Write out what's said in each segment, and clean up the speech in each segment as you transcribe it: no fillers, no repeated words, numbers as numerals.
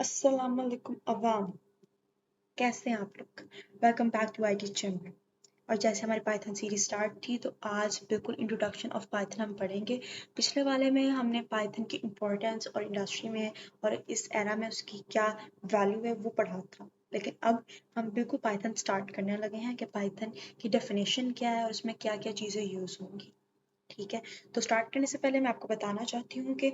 अस्सलाम वालेकुम अवाम, कैसे हैं आप लोग। Welcome back to IT channel. और जैसे हमारी पाइथन सीरीज स्टार्ट थी तो आज बिल्कुल इंट्रोडक्शन ऑफ पाइथन हम पढ़ेंगे। पिछले वाले में हमने पाइथन की इम्पोर्टेंस और इंडस्ट्री में और इस एरा में उसकी क्या वैल्यू है वो पढ़ा था, लेकिन अब हम बिल्कुल पाइथन स्टार्ट करने लगे हैं कि पाइथन की डेफिनेशन क्या है और उसमें क्या क्या चीज़ें यूज़ होंगी। ठीक है, तो स्टार्ट करने से पहले मैं आपको बताना चाहती हूँ कि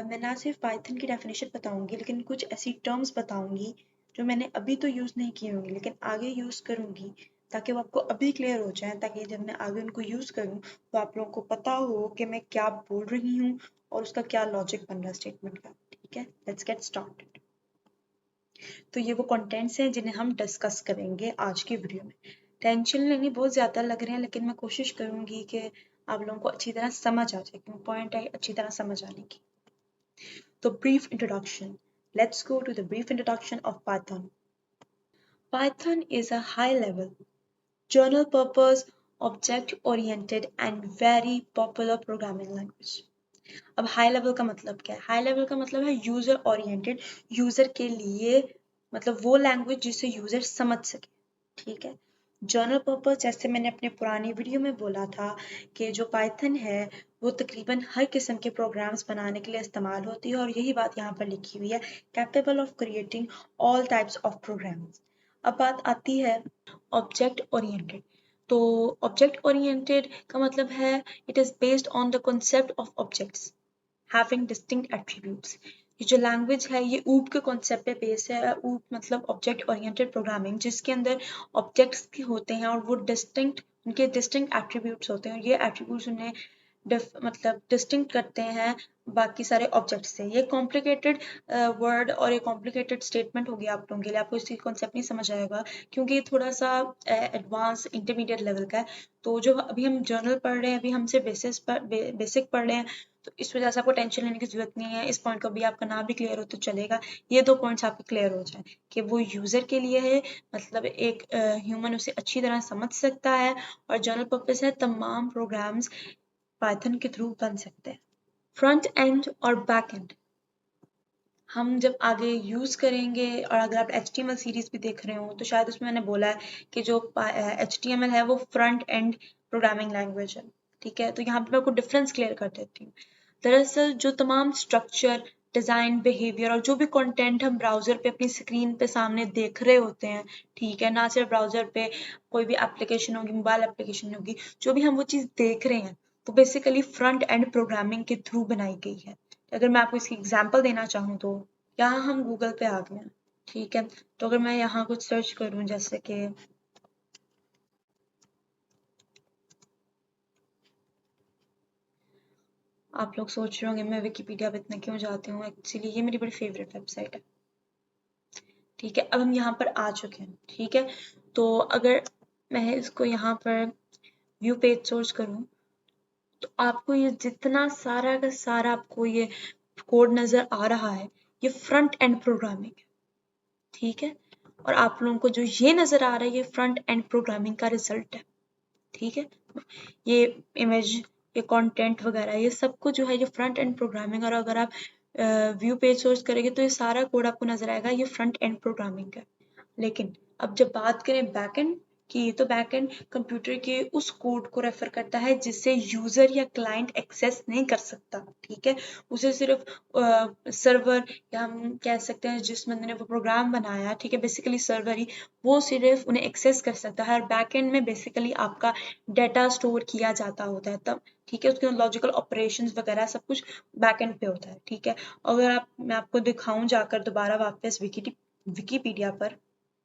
मैं ना सिर्फ पाइथन की डेफिनेशन बताऊंगी लेकिन कुछ ऐसी टर्म्स बताऊंगी जो मैंने अभी तो यूज़ नहीं की होंगी लेकिन आगे यूज़ करूंगी, ताकि वो आपको अभी क्लियर हो जाए, ताकि जब मैं आगे उनको यूज़ करूँ तो आप लोगों को पता हो कि मैं क्या बोल रही हूँ और उसका क्या लॉजिक बन रहा है स्टेटमेंट का। ठीक है, लेट्स गेट स्टार्टेड। तो ये वो कंटेंट्स हैं जिन्हें हम डिस्कस करेंगे आज की वीडियो में। टेंशन लेनी बहुत ज़्यादा लग रहे हैं लेकिन मैं कोशिश करूंगी कि आप लोगों को अच्छी तरह समझ आ जाए, क्योंकि पॉइंट है अच्छी तरह समझ आने की। So, brief introduction. Let's go to the brief introduction of Python. Python is a high-level, general-purpose, object-oriented and very popular programming language. अब हाई लेवल का मतलब क्या है? हाई लेवल का मतलब है यूजर ओरिएंटेड, यूजर के लिए, मतलब वो लैंग्वेज जिसे यूजर समझ सके। ठीक है, जनरल पर्पस जैसे मैंने अपने पुरानी वीडियो में बोला था कि जो पाइथन है वो तकरीबन हर किस्म के प्रोग्राम्स बनाने के लिए इस्तेमाल होती है, और यही बात यहाँ पर लिखी हुई है, capable of creating all types of programs. अब बात आती है ऑब्जेक्ट ओरिएंटेड। तो ऑब्जेक्ट ओरिएंटेड का मतलब है it is based on the concept of objects having distinct attributes. ये जो लैंग्वेज है ये ऊप के कॉन्सेप्ट पे बेस है। ऊप मतलब ऑब्जेक्ट ओरिएंटेड प्रोग्रामिंग, जिसके अंदर ऑब्जेक्ट्स के होते हैं और वो डिस्टिंक्ट, उनके डिस्टिंक्ट एट्रीब्यूट्स होते हैं, और ये एट्रीब्यूट्स उन्हें मतलब डिस्टिंक्ट करते हैं बाकी सारे ऑब्जेक्ट से। ये कॉम्प्लिकेटेड वर्ड और ये कॉम्प्लिकेटेड स्टेटमेंट होगी आप लोगों के लिए, आपको इसकी कॉन्सेप्ट नहीं समझ आएगा क्योंकि ये थोड़ा सा एडवांस इंटरमीडिएट लेवल का है। तो जो अभी हम जर्नल पढ़ रहे हैं, अभी हमसे बेसिक पढ़ रहे हैं, तो इस वजह से आपको टेंशन लेने की जरूरत नहीं है। इस पॉइंट को भी आपका ना भी क्लियर हो तो चलेगा, ये दो पॉइंट्स आपके क्लियर हो जाए कि वो यूजर के लिए है, मतलब एक ह्यूमन उसे अच्छी तरह समझ सकता है, और जनरल पर्पस है, तमाम प्रोग्राम्स पाइथन के थ्रू बन सकते हैं। फ्रंट एंड और बैक एंड हम जब आगे यूज़ करेंगे, और अगर आप HTML सीरीज भी देख रहे हो तो शायद उसमें मैंने बोला है कि जो HTML है वो फ्रंट एंड प्रोग्रामिंग लैंग्वेज है। ठीक है, तो यहाँ पे मैं आपको डिफरेंस क्लियर कर देती हूँ। दरअसल जो तमाम स्ट्रक्चर, डिज़ाइन, बिहेवियर और जो भी कंटेंट हम ब्राउज़र पे अपनी स्क्रीन पे सामने देख रहे होते हैं, ठीक है, ना सिर्फ ब्राउज़र पे, कोई भी एप्लीकेशन होगी, मोबाइल एप्लीकेशन होगी, जो भी हम वो चीज़ देख रहे हैं वो बेसिकली फ्रंट एंड प्रोग्रामिंग के थ्रू बनाई गई है। अगर मैं आपको इसकी एग्जांपल देना चाहूँ तो यहाँ हम गूगल पे आ गए हैं। ठीक है, तो अगर मैं यहाँ कुछ सर्च करूँ, जैसे कि आप लोग सोच रहे होंगे मैं विकिपीडिया पे इतना क्यों जाती हूँ, एक्चुअली ये मेरी बड़ी फेवरेट वेबसाइट है। ठीक है, अब हम यहाँ पर आ चुके हैं। ठीक है, तो अगर मैं इसको यहाँ पर व्यू पेज सोर्स करूँ तो आपको ये जितना सारा का सारा आपको ये कोड नज़र आ रहा है, ये फ्रंट एंड प्रोग्रामिंग है। ठीक है, और आप लोगों को जो ये नज़र आ रहा है ये फ्रंट एंड प्रोग्रामिंग का रिजल्ट है। ठीक है, ये इमेज, ये कंटेंट वगैरह, ये सब कुछ जो है ये फ्रंट एंड प्रोग्रामिंग, और अगर आप व्यू पेज सोर्स करेंगे तो ये सारा कोड आपको नजर आएगा, ये फ्रंट एंड प्रोग्रामिंग है। लेकिन अब जब बात करें बैकएंड की, तो बैकएंड कंप्यूटर के उस कोड को रेफर करता है जिसे यूजर या क्लाइंट एक्सेस नहीं कर सकता। ठीक है, उसे सिर्फ सर्वर, या हम कह सकते हैं जिस बंदे ने वो प्रोग्राम बनाया, ठीक है, बेसिकली सर्वर ही, वो सिर्फ उन्हें एक्सेस कर सकता है। और बैकएंड में बेसिकली आपका डाटा स्टोर किया जाता होता है तब। ठीक है, उसके लॉजिकल ऑपरेशंस वगैरह सब कुछ बैकएंड पे होता है। ठीक है, अगर मैं आपको दिखाऊं जाकर दोबारा वापस विकीपीडिया पर,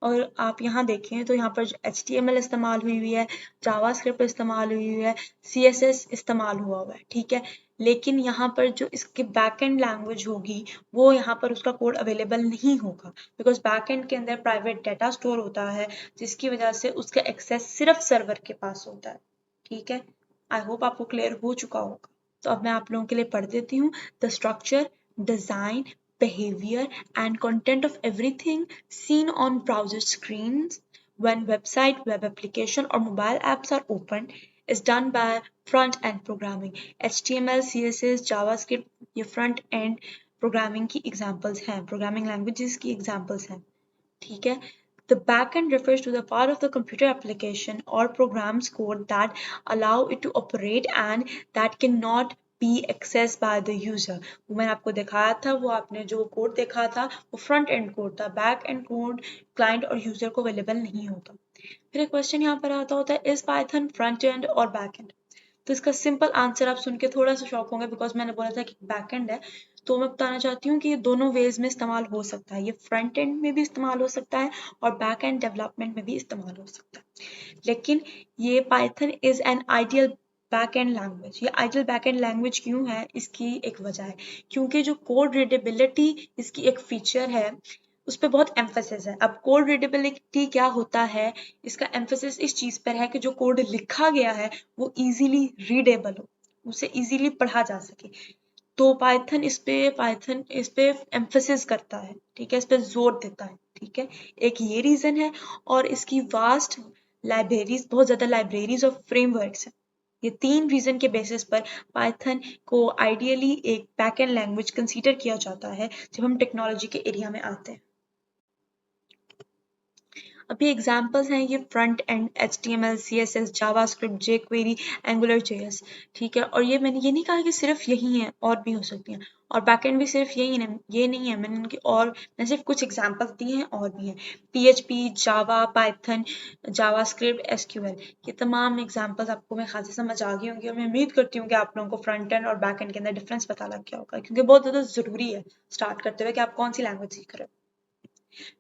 और आप यहाँ देखें तो यहाँ पर HTML इस्तेमाल हुई है, जावास्क्रिप्ट इस्तेमाल हुई है, CSS इस्तेमाल हुआ है। ठीक है, लेकिन यहाँ पर जो इसकी बैकएंड लैंग्वेज होगी वो यहाँ पर उसका कोड अवेलेबल नहीं होगा, बिकॉज बैकएंड के अंदर प्राइवेट डाटा स्टोर होता है, जिसकी वजह से उसका एक्सेस सिर्फ सर्वर के पास होता है। ठीक है, आई होप आपको क्लियर हो चुका होगा। तो अब मैं आप लोगों के लिए पढ़ देती हूँ। The structure, design, behavior and content of everything seen on browser screens when website, web application or mobile apps are opened is done by front-end programming. HTML, CSS, JavaScript, ये front-end प्रोग्रामिंग की examples हैं, programming languages की examples हैं, ठीक है। The backend refers to the part of the computer application or program's code that allow it to operate and that cannot be accessed by the user. वो मैंने आपको दिखाया था, वो आपने जो कोड देखा था वो फ्रंट एंड कोड था, बैक एंड कोड क्लाइंट और यूजर को अवेलेबल नहीं होता। फिर एक क्वेश्चन यहाँ पर आता होता है, इज पाइथन फ्रंट एंड और बैक एंड? तो इसका सिंपल आंसर आप सुन के थोड़ा सा शॉक होंगे, बिकॉज मैंने बोला था कि बैक एंड है, तो मैं बताना चाहती हूँ कि ये दोनों वेज में इस्तेमाल हो सकता है, ये फ्रंट एंड में भी इस्तेमाल हो सकता है और बैक एंड डेवलपमेंट में भी इस्तेमाल हो सकता है। लेकिन ये Python is an ideal back and language. ये आइडियल बैक एंड लैंग्वेज क्यों है, इसकी एक वजह है, क्योंकि जो कोड रीडेबिलिटी इसकी एक फीचर है उस पर बहुत एम्फेसिस है। अब कोड रीडेबिलिटी क्या होता है, इसका एम्फेसिस इस चीज़ पर है कि जो कोड लिखा गया है वो इजीली रीडेबल हो, उसे इजीली पढ़ा जा सके। तो पाइथन इस पे एम्फेसिस करता है, ठीक है, इस पे जोर देता है, ठीक है। एक ये रीजन है, और इसकी वास्ट लाइब्रेरीज, बहुत ज्यादा लाइब्रेरीज और फ्रेमवर्क्स है। ये तीन रीजन के बेसिस पर पाइथन को आइडियली एक बैकएंड लैंग्वेज कंसीडर किया जाता है जब हम टेक्नोलॉजी के एरिया में आते हैं। अभी एग्जांपल्स हैं ये front end HTML, CSS, JavaScript, jQuery, angular JS, ठीक है। और ये मैंने ये नहीं कहा कि सिर्फ यही है, और भी हो सकती हैं, और बैकएंड भी सिर्फ यही नहीं, ये नहीं है, मैंने उनकी और मैंने सिर्फ कुछ एग्जांपल्स दिए हैं, और भी हैं PHP, जावा, पाइथन, जावास्क्रिप्ट, SQL। ये तमाम एग्जांपल्स आपको मैं खासी समझ आ गई होंगी, और मैं उम्मीद करती हूँ कि आप लोगों को फ्रंट एंड और बैक एंड के अंदर डिफरेंस पता लग गया होगा, क्योंकि बहुत ज़्यादा ज़रूरी है स्टार्ट करते हुए कि आप कौन सी लैंग्वेज सीख रहे हो।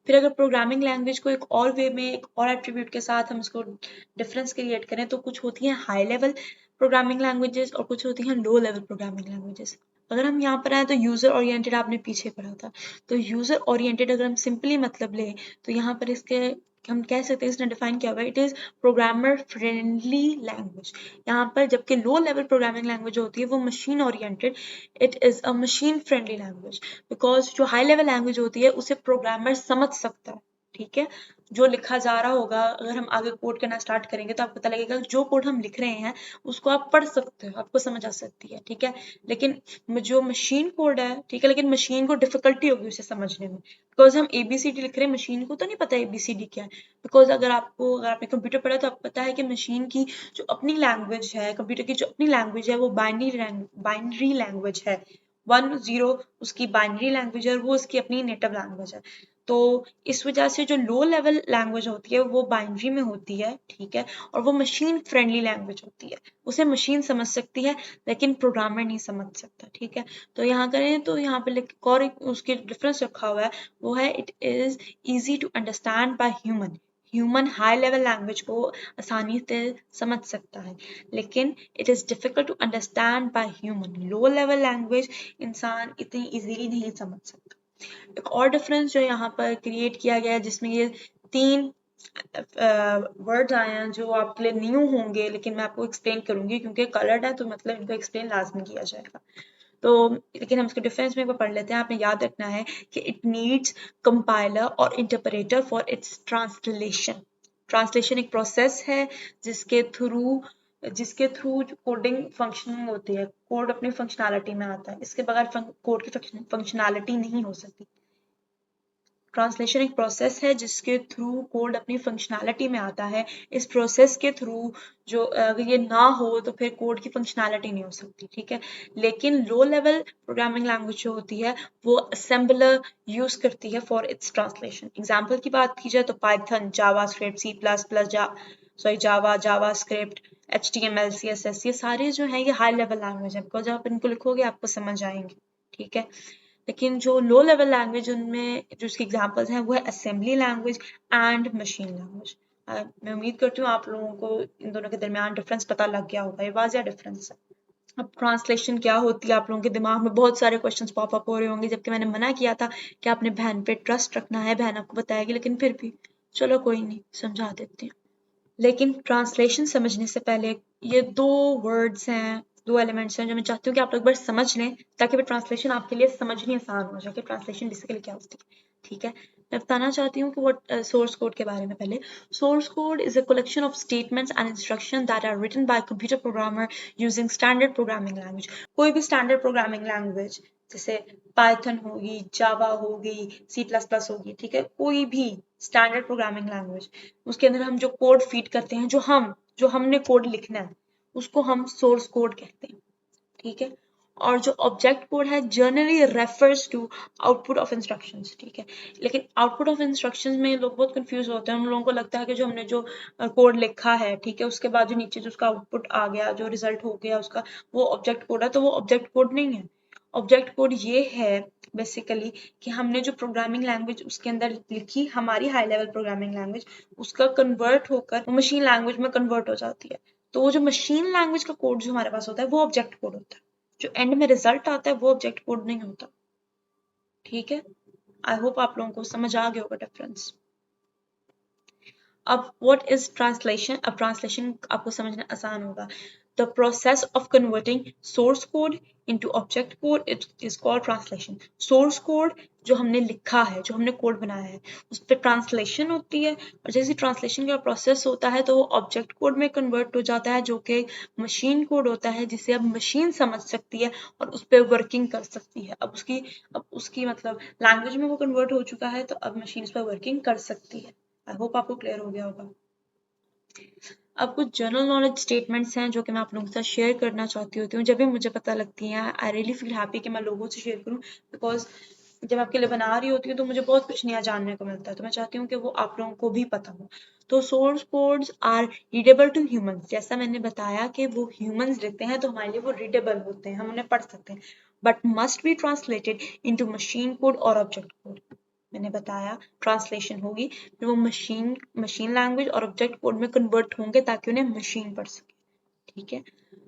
फिर अगर प्रोग्रामिंग लैंग्वेज को एक और वे में, एक और एट्रीब्यूट के साथ हम इसको डिफरेंस क्रिएट करें, तो कुछ होती हैं हाई लेवल प्रोग्रामिंग लैंग्वेजेस और कुछ होती हैं लो लेवल प्रोग्रामिंग लैंग्वेजेस। अगर हम यहाँ पर आए तो यूजर ओरिएंटेड आपने पीछे पढ़ा था, तो यूजर ओरिएंटेड अगर हम सिंपली मतलब लें तो यहाँ पर इसके हम कह सकते हैं, इसने डिफाइन किया हुआ है, it is programmer friendly language. यहाँ पर जबकि लो लेवल प्रोग्रामिंग लैंग्वेज होती है वो machine oriented, it is a machine friendly language, because जो हाई लेवल लैंग्वेज होती है उसे प्रोग्रामर समझ सकता है, ठीक है। जो लिखा जा रहा होगा, अगर हम आगे कोड करना स्टार्ट करेंगे तो आपको पता लगेगा जो कोड हम लिख रहे हैं उसको आप पढ़ सकते हो, आपको समझ आ सकती है, ठीक है। लेकिन जो मशीन कोड है, ठीक है, लेकिन मशीन को डिफिकल्टी होगी उसे समझने में, बिकॉज हम ABCD लिख रहे हैं, मशीन को तो नहीं पता ABCD क्या है। बिकॉज अगर आपने कंप्यूटर पढ़ा तो आपको पता है कि मशीन की जो अपनी लैंग्वेज है, कंप्यूटर की जो अपनी लैंग्वेज है वो बाइनरी लैंग्वेज है। 1 0 उसकी बाइनरी लैंग्वेज है और वो उसकी अपनी नेटिव लैंग्वेज है। तो इस वजह से जो लो लेवल लैंग्वेज होती है वो बाइनरी में होती है, ठीक है, और वो मशीन फ्रेंडली लैंग्वेज होती है, उसे मशीन समझ सकती है लेकिन प्रोग्रामर नहीं समझ सकता, ठीक है। तो यहाँ करें तो यहाँ पे और एक उसके डिफरेंस रखा हुआ है, वो है it is easy to understand by human high level language को आसानी से समझ सकता है, लेकिन it is difficult to understand by human. Low level language इंसान इतनी इजीली नहीं समझ सकता। एक और डिफरेंस जो यहाँ पर क्रिएट किया गया है, जिसमें ये 3 वर्ड्स आए हैं जो आपके लिए न्यू होंगे, लेकिन मैं आपको एक्सप्लेन करूंगी क्योंकि कलर्ड है तो मतलब इनको एक्सप्लेन लाजमी किया जाएगा। तो लेकिन हम इसको डिफरेंस में एक बार पढ़ लेते हैं। आपने याद रखना है कि इट नीड्स कंपाइलर और interpreter for its translation. Translation एक प्रोसेस है जिसके थ्रू कोडिंग फंक्शनिंग होती है, कोड अपनी फंक्शनैलिटी में आता है, इसके बगैर कोड की फंक्शनैलिटी नहीं हो सकती। ट्रांसलेशन एक प्रोसेस है जिसके थ्रू कोड अपनी फंक्शनैलिटी में आता है। इस प्रोसेस के थ्रू जो अगर ये ना हो तो फिर कोड की फंक्शनैलिटी नहीं हो सकती, ठीक है। लेकिन लो लेवल प्रोग्रामिंग लैंग्वेज जो होती है वो असेंबलर यूज करती है फॉर इट्स ट्रांसलेशन। एग्जाम्पल की बात की जाए तो पाइथन, जावास्क्रिप्ट, जावा, जावास्क्रिप्ट, HTML, CSS, ये सारे जो हैं ये हाई लेवल लैंग्वेज है, बिकॉज आप इनको लिखोगे आपको समझ आएंगे, ठीक है। लेकिन जो लो लेवल लैंग्वेज उनमें जो उसके एग्जांपल्स हैं वो है assembly language and machine language. मैं उम्मीद करती हूँ आप लोगों को इन दोनों के दरमियान डिफरेंस पता लग गया होगा, ये वाज़िया डिफरेंस है। अब ट्रांसलेशन क्या होती है, आप लोगों के दिमाग में बहुत सारे क्वेश्चंस पॉप अप हो रहे होंगे, जबकि मैंने मना किया था कि आपने बहन पे ट्रस्ट रखना है, बहन आपको बताएगी, लेकिन फिर भी चलो कोई नहीं, समझा देती हूँ। लेकिन ट्रांसलेशन समझने से पहले ये 2 वर्ड्स हैं, 2 एलिमेंट्स हैं जो मैं चाहती हूँ कि आप लोग एक बार समझ लें, ताकि वो ट्रांसलेशन आपके लिए समझनी आसान हो जाए कि ट्रांसलेशन बेसिकली क्या होती है, ठीक है। मैं बताना चाहती हूँ कि वो सोर्स कोड के बारे में पहले। Source code is a collection of statements and instruction that are written by computer programmer using standard programming language. कोई भी स्टैंडर्ड प्रोग्रामिंग लैंग्वेज जैसे पाइथन होगी, जावा होगी, C++ होगी, ठीक है, कोई भी स्टैंडर्ड प्रोग्रामिंग लैंग्वेज, उसके अंदर हम जो कोड फीड करते हैं, जो हमने कोड लिखना है, उसको हम सोर्स कोड कहते हैं, ठीक है। और जो ऑब्जेक्ट कोड है generally refers to output of instructions, ठीक है। लेकिन आउटपुट ऑफ इंस्ट्रक्शंस में लोग बहुत कंफ्यूज होते हैं, उन लोगों को लगता है कि जो हमने जो कोड लिखा है, ठीक है, उसके बाद जो नीचे जो उसका आउटपुट आ गया, जो रिजल्ट हो गया उसका, वो ऑब्जेक्ट कोड है। तो वो ऑब्जेक्ट कोड नहीं है। ऑब्जेक्ट कोड ये है बेसिकली कि हमने जो प्रोग्रामिंग लैंग्वेज उसके अंदर लिखी, हमारी हाई लेवल प्रोग्रामिंग लैंग्वेज, उसका कन्वर्ट होकर वो मशीन लैंग्वेज में कन्वर्ट हो जाती है। तो वो जो मशीन लैंग्वेज का कोड जो हमारे पास होता है वो ऑब्जेक्ट कोड होता है। जो एंड में रिजल्ट आता है वो ऑब्जेक्ट कोड नहीं होता, ठीक है। आई होप आप लोगों को समझ आ गया होगा डिफरेंस। अब व्हाट इज ट्रांसलेशन? अब ट्रांसलेशन आपको समझना आसान होगा। The process of converting source code into object code is called translation. Source code जो हमने लिखा है, जो हमने कोड बनाया है, उस पर ट्रांसलेशन होती है, और जैसे ट्रांसलेशन का प्रोसेस होता है तो वो ऑब्जेक्ट कोड में कन्वर्ट हो जाता है, जो कि मशीन कोड होता है, जिसे अब मशीन समझ सकती है और उस पर वर्किंग कर सकती है। अब उसकी मतलब लैंग्वेज में वो कन्वर्ट हो चुका है, तो अब मशीन उस पर वर्किंग कर सकती है। आई होप आपको क्लियर हो गया होगा। अब कुछ जनरल नॉलेज स्टेटमेंट्स हैं जो कि मैं आप लोगों के साथ शेयर करना चाहती होती हूँ। जब भी मुझे पता लगती हैं, आई रियली फील हैप्पी कि मैं लोगों से शेयर करूँ, बिकॉज जब आपके लिए बना रही होती हूँ तो मुझे बहुत कुछ नया जानने को मिलता है, तो मैं चाहती हूँ कि वो आप लोगों को भी पता हो। तो source codes are readable to humans. जैसा मैंने बताया कि वो ह्यूमंस लिखते हैं तो हमारे लिए वो रीडेबल होते हैं, हम उन्हें पढ़ सकते हैं, but must be translated into machine code और ऑब्जेक्ट कोड। मैंने बताया ट्रांसलेशन होगी, फिर वो मशीन लैंग्वेज और ऑब्जेक्ट कोड में कन्वर्ट होंगे ताकि उन्हें मशीन पढ़ सके, ठीक है।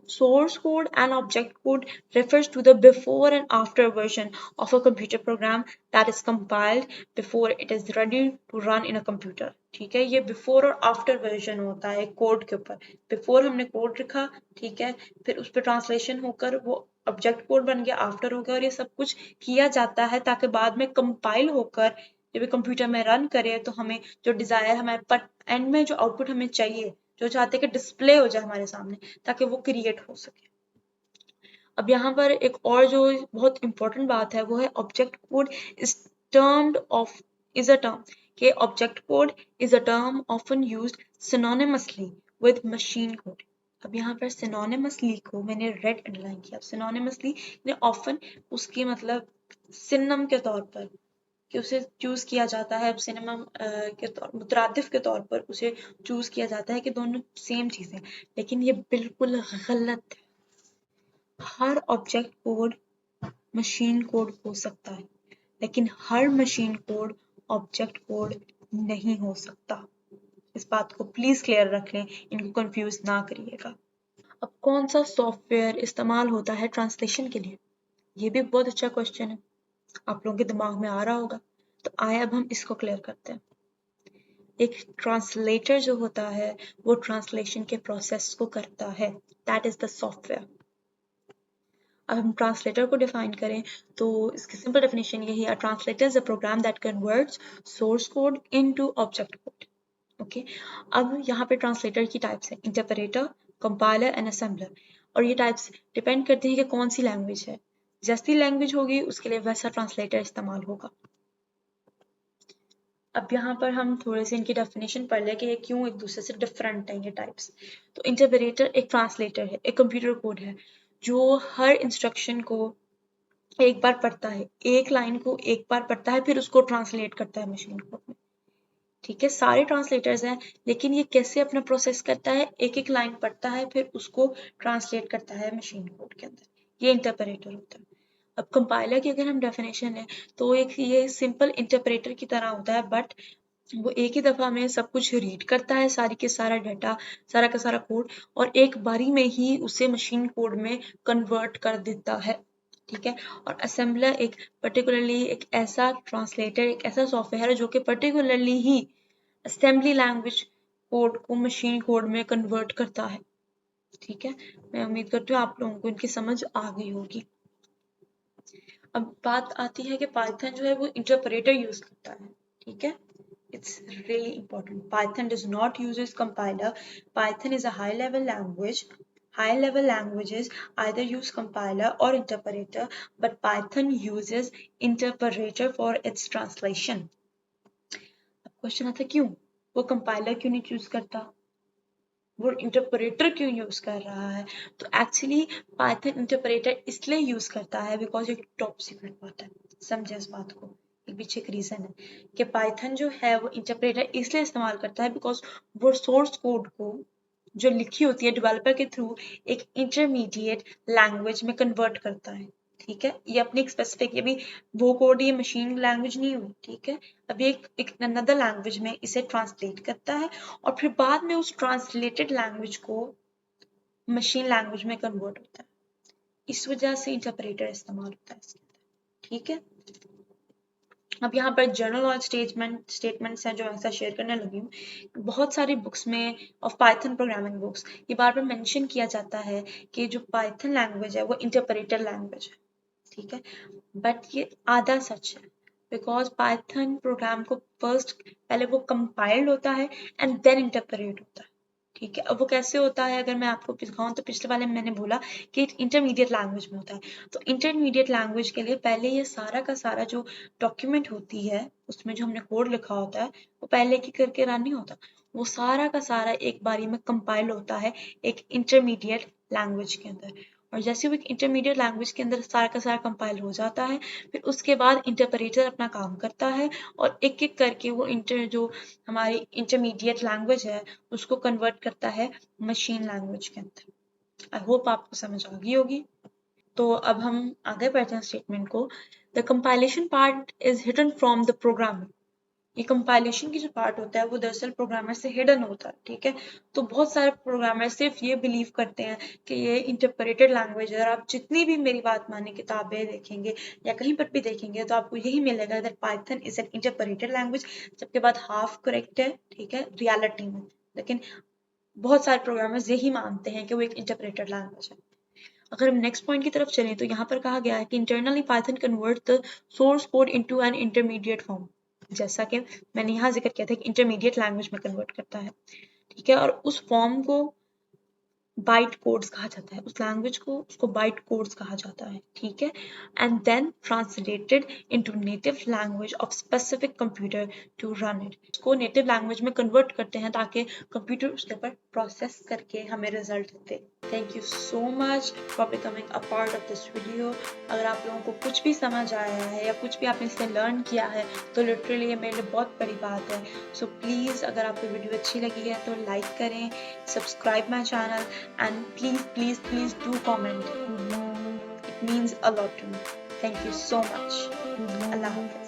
Source code and object code refers to the before and after version of a computer program that is compiled before it is ready to run in a computer. ठीक है, ये before और after version होता है code के ऊपर। before हमने code लिखा, ठीक है, फिर उस पर ट्रांसलेशन होकर वो ऑब्जेक्ट कोड बन गया, आफ्टर हो गया, और ये सब कुछ किया जाता है ताकि बाद में कंपाइल होकर जब कंप्यूटर में रन करे तो हमें जो डिजायर, हमारे एंड में जो आउटपुट हमें चाहिए, जो चाहते हैं कि डिस्प्ले हो जाए हमारे सामने, ताकि वो क्रिएट हो सके। अब यहाँ पर एक और जो बहुत इंपॉर्टेंट बात है वो है object code is termed of is a term के object code is a term often used synonymously with machine code. अब यहाँ पर सिनोनिमसली को मैंने रेड अंडरलाइन किया। सिनोनिमसली ऑफन उसकी मतलब सिनम के तौर पर कि उसे चूज किया जाता है, सिनेमा के तौर मुतरादिफ के तौर पर उसे चूज किया जाता है कि दोनों सेम चीजें, लेकिन ये बिल्कुल गलत है। हर ऑब्जेक्ट कोड मशीन कोड हो सकता है, लेकिन हर मशीन कोड ऑब्जेक्ट कोड नहीं हो सकता। इस बात को प्लीज क्लियर रख लें, इनको कंफ्यूज ना करिएगा। अब कौन सा सॉफ्टवेयर इस्तेमाल होता है ट्रांसलेशन के लिए? ये भी बहुत अच्छा क्वेश्चन है, आप लोगों के दिमाग में आ रहा होगा। तो आए अब हम इसको क्लियर करते हैं। एक ट्रांसलेटर जो होता है वो ट्रांसलेशन के प्रोसेस को करता है, दैट इज द सॉफ्टवेयर। अब हम ट्रांसलेटर को डिफाइन करें तो इसकी सिंपल डेफिनेशन यही है, translator is a program that converts source code into object code. Okay, अब यहाँ पे ट्रांसलेटर की टाइप्स है, इंटरप्रेटर, कंपाइलर एंड असेंबलर। और ये टाइप्स डिपेंड करती है कि कौन सी लैंग्वेज है। जैसी लैंग्वेज होगी उसके लिए वैसा ट्रांसलेटर इस्तेमाल होगा। अब यहाँ पर हम थोड़े से इनकी डेफिनेशन पढ़ लें कि ये क्यों एक दूसरे से डिफरेंट है ये टाइप्स। तो इंटरप्रेटर एक ट्रांसलेटर है, एक कंप्यूटर कोड है जो हर इंस्ट्रक्शन को एक बार पढ़ता है, एक लाइन को एक बार पढ़ता है, फिर उसको ट्रांसलेट करता है मशीन कोड में। ठीक है, सारे ट्रांसलेटर्स हैं, लेकिन ये कैसे अपना प्रोसेस करता है, एक एक लाइन पढ़ता है फिर उसको ट्रांसलेट करता है मशीन कोड के अंदर, ये इंटरप्रेटर होता है। अब कंपाइलर की अगर हम डेफिनेशन लें तो एक ये सिंपल इंटरप्रेटर की तरह होता है, बट वो एक ही दफा में सब कुछ रीड करता है, सारी के सारा डाटा, सारा का सारा कोड, और एक बारी में ही उसे मशीन कोड में कन्वर्ट कर देता है। ठीक है, और असेंबलर एक पर्टिकुलरली एक ऐसा ट्रांसलेटर, एक ऐसा सॉफ्टवेयर है जो कि पर्टिकुलरली ही असेंबली लैंग्वेज कोड को मशीन कोड में कन्वर्ट करता है। ठीक है, मैं उम्मीद करती हूँ आप लोगों को इनकी समझ आ गई होगी। अब बात आती है कि पाइथन जो है वो इंटरप्रेटर यूज करता है। ठीक है, it's really important. Python does not use its compiler. Python is a high level language. High level languages either use compiler or interpreter, but Python uses interpreter for its translation. अब question आता है क्यों वो compiler क्यों नहीं choose करता, वो interpreter क्यों यूज कर रहा है? तो एक्चुअली पाइथन इंटरप्रेटर इसलिए यूज करता है बिकॉज एक टॉप सीक्रेट बात है, समझे इस बात को, एक पीछे एक रीजन है कि पाइथन जो है वो इंटरप्रेटर इसलिए इस्तेमाल करता है बिकॉज वो सोर्स कोड को जो लिखी होती है डेवलपर के थ्रू एक इंटरमीडिएट लैंग्वेज में कन्वर्ट करता है, ठीक है। ये अपनी एक स्पेसिफिक, ये भी वो कोड ये मशीन लैंग्वेज नहीं हुई, ठीक है। अब ये एक अनदर लैंग्वेज में इसे ट्रांसलेट करता है और फिर बाद में उस ट्रांसलेटेड लैंग्वेज को मशीन लैंग्वेज में कन्वर्ट होता है, इस वजह से इंटरप्रेटर इस्तेमाल होता है इसके अंदर, ठीक है। अब यहाँ पर जनरल नॉलेज स्टेटमेंट्स हैं जो मैं ऐसा शेयर करने लगी हूँ। बहुत सारी बुक्स में ऑफ पाइथन प्रोग्रामिंग बुक्स ये बार बार मेंशन किया जाता है कि जो पाइथन लैंग्वेज है वो इंटरप्रेटर लैंग्वेज है, ठीक है, बट ये आधा सच है बिकॉज पाइथन प्रोग्राम को फर्स्ट पहले वो कंपाइल्ड होता है एंड देन इंटरप्रेट होता है, ठीक है। अब वो कैसे होता है अगर मैं आपको दिखाऊं तो पिछले वाले में मैंने बोला कि इंटरमीडिएट लैंग्वेज में होता है, तो इंटरमीडिएट लैंग्वेज के लिए पहले ये सारा का सारा जो डॉक्यूमेंट होती है उसमें जो हमने कोड लिखा होता है वो पहले एक करके रन नहीं होता, वो सारा का सारा एक बारी में कंपाइल होता है एक इंटरमीडिएट लैंग्वेज के अंदर, और जैसे वो एक इंटरमीडिएट लैंग्वेज के अंदर सारा का सारा कंपाइल हो जाता है फिर उसके बाद इंटरप्रेटर अपना काम करता है और एक एक करके वो जो हमारी इंटरमीडिएट लैंग्वेज है उसको कन्वर्ट करता है मशीन लैंग्वेज के अंदर। आई होप आपको समझ आ गई होगी। तो अब हम आगे बढ़ते हैं स्टेटमेंट को। The compilation part is hidden from the program. ये कंपाइलेशन की जो पार्ट होता है वो दरअसल प्रोग्रामर से हिडन होता है, ठीक है। तो बहुत सारे प्रोग्रामर सिर्फ ये बिलीव करते हैं कि ये इंटरप्रेटेड लैंग्वेज है, और आप जितनी भी मेरी बात माने किताबें देखेंगे या कहीं पर भी देखेंगे तो आपको यही मिलेगा that Python is an interpreted language, जबकि बात हाफ करेक्ट है, ठीक है, रियलिटी में। लेकिन बहुत सारे प्रोग्रामर्स यही मानते हैं कि वो एक इंटरप्रेटेड लैंग्वेज है। अगर हम नेक्स्ट पॉइंट की तरफ चलें तो यहाँ पर कहा गया है कि internally Python convert the source code into an intermediate form, जैसा कि मैंने यहाँ जिक्र किया था कि इंटरमीडिएट लैंग्वेज में कन्वर्ट करता है, ठीक है, और उस फॉर्म को बाइट कोड्स कहा जाता है, उस लैंग्वेज को उसको बाइट कोड्स कहा जाता है, ठीक है, and then translated into native language of specific computer to run it. इसको नेटिव लैंग्वेज में कन्वर्ट करते हैं ताकि कंप्यूटर उसके ऊपर प्रोसेस करके हमें रिजल्ट दे। Thank you so much for becoming a part of this video. अगर आप लोगों को कुछ भी समझ आया है या कुछ भी आपने इससे लर्न किया है तो लिटरली ये मेरे लिए बहुत बड़ी बात है। सो प्लीज़ अगर आपको वीडियो अच्छी लगी है तो लाइक करें, subscribe my channel, and please do comment. It means a lot to me. Thank you so much. Allah Hafiz.